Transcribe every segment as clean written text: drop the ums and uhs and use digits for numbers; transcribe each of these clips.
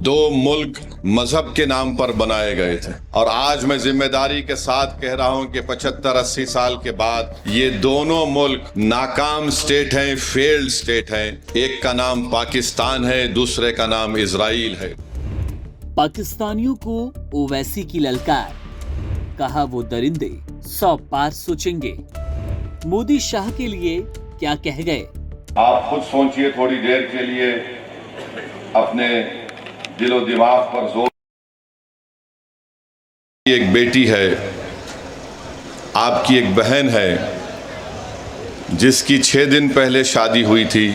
دو ملک مذہب کے نام پر بنائے گئے تھے اور آج میں ذمہ داری کے ساتھ کہہ رہا ہوں کہ 75-80 سال کے بعد یہ دونوں ملک ناکام سٹیٹ ہیں، فیلڈ سٹیٹ ہیں۔ ایک کا نام پاکستان ہے، دوسرے کا نام اسرائیل ہے۔ پاکستانیوں کو اویسی کی للکار، کہا وہ درندے 100 پار سوچیں گے۔ مودی شاہ کے لیے کیا کہہ گئے؟ آپ خود سوچئے تھوڑی دیر کے لیے، اپنے دل و دماغ پر زور۔ ایک بیٹی ہے، آپ کی ایک بہن ہے جس کی 6 دن پہلے شادی ہوئی تھی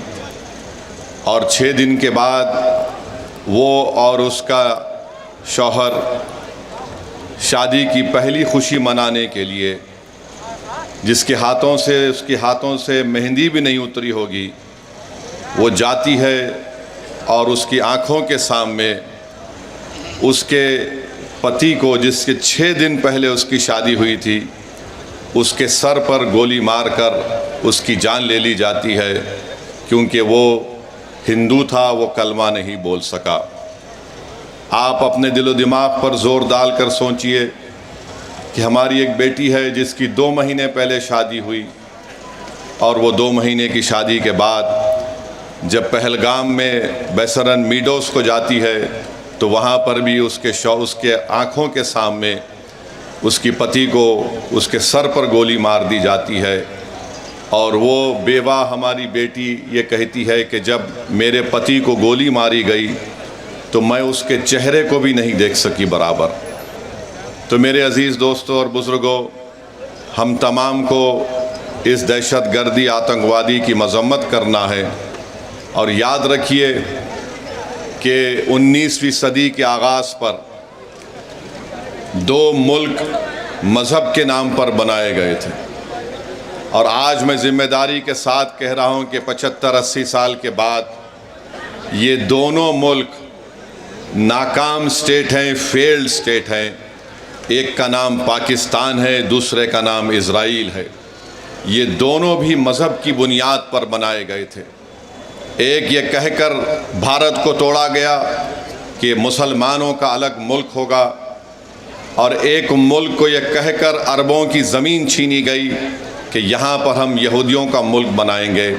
اور 6 دن کے بعد وہ اور اس کا شوہر شادی کی پہلی خوشی منانے کے لیے، جس کے ہاتھوں سے مہندی بھی نہیں اتری ہوگی، وہ جاتی ہے اور اس کی آنکھوں کے سامنے اس کے پتی کو، جس کے 6 دن پہلے اس کی شادی ہوئی تھی، اس کے سر پر گولی مار کر اس کی جان لے لی جاتی ہے، کیونکہ وہ ہندو تھا، وہ کلمہ نہیں بول سکا۔ آپ اپنے دل و دماغ پر زور ڈال کر سوچئے کہ ہماری ایک بیٹی ہے جس کی 2 مہینے پہلے شادی ہوئی، اور وہ 2 مہینے کی شادی کے بعد جب پہلگام میں بیسرن میڈوز کو جاتی ہے تو وہاں پر بھی اس کے آنکھوں کے سامنے اس کی پتی کو اس کے سر پر گولی مار دی جاتی ہے، اور وہ بیوہ ہماری بیٹی یہ کہتی ہے کہ جب میرے پتی کو گولی ماری گئی تو میں اس کے چہرے کو بھی نہیں دیکھ سکی برابر۔ تو میرے عزیز دوستوں اور بزرگوں، ہم تمام کو اس دہشت گردی آتنکوادی کی مذمت کرنا ہے، اور یاد رکھیے کہ 19ویں صدی کے آغاز پر 2 ملک مذہب کے نام پر بنائے گئے تھے، اور آج میں ذمہ داری کے ساتھ کہہ رہا ہوں کہ 75-80 سال کے بعد یہ دونوں ملک ناکام سٹیٹ ہیں، فیلڈ سٹیٹ ہیں۔ ایک کا نام پاکستان ہے، دوسرے کا نام اسرائیل ہے۔ یہ دونوں بھی مذہب کی بنیاد پر بنائے گئے تھے۔ ایک یہ کہہ کر بھارت کو توڑا گیا کہ مسلمانوں کا الگ ملک ہوگا، اور ایک ملک کو یہ کہہ کر عربوں کی زمین چھینی گئی کہ یہاں پر ہم یہودیوں کا ملک بنائیں گے۔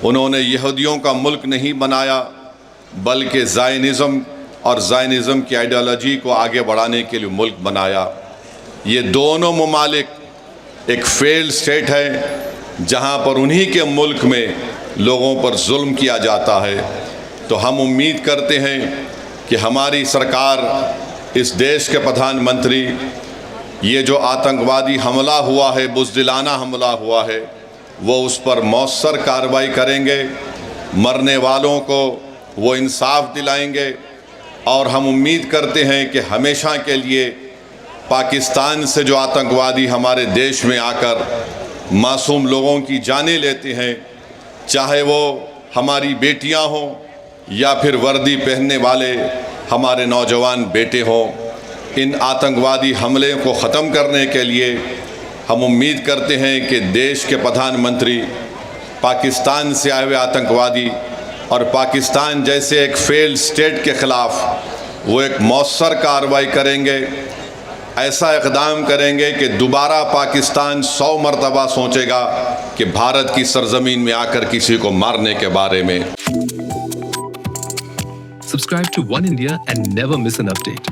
انہوں نے یہودیوں کا ملک نہیں بنایا، بلکہ زائنزم کی آئیڈیالوجی کو آگے بڑھانے کے لیے ملک بنایا۔ یہ دونوں ممالک ایک فیلڈ سٹیٹ ہے، جہاں پر انہی کے ملک میں لوگوں پر ظلم کیا جاتا ہے۔ تو ہم امید کرتے ہیں کہ ہماری سرکار، اس دیش کے پردھان منتری، یہ جو آتنکوادی حملہ ہوا ہے، بزدلانہ حملہ ہوا ہے، وہ اس پر مؤثر کارروائی کریں گے، مرنے والوں کو وہ انصاف دلائیں گے، اور ہم امید کرتے ہیں کہ ہمیشہ کے لیے پاکستان سے جو آتنکوادی ہمارے دیش میں آ کر معصوم لوگوں کی جانیں لیتے ہیں، چاہے وہ ہماری بیٹیاں ہوں یا پھر وردی پہننے والے ہمارے نوجوان بیٹے ہوں، ان آتنکوادی حملے کو ختم کرنے کے لیے ہم امید کرتے ہیں کہ دیش کے پردھان منتری پاکستان سے آئے ہوئے آتنکوادی اور پاکستان جیسے ایک فیلڈ سٹیٹ کے خلاف وہ ایک مؤثر کارروائی کریں گے، ایسا اقدام کریں گے کہ دوبارہ پاکستان 100 مرتبہ سوچے گا کہ بھارت کی سرزمین میں آ کر کسی کو مارنے کے بارے میں۔ Subscribe to One India and never miss an update.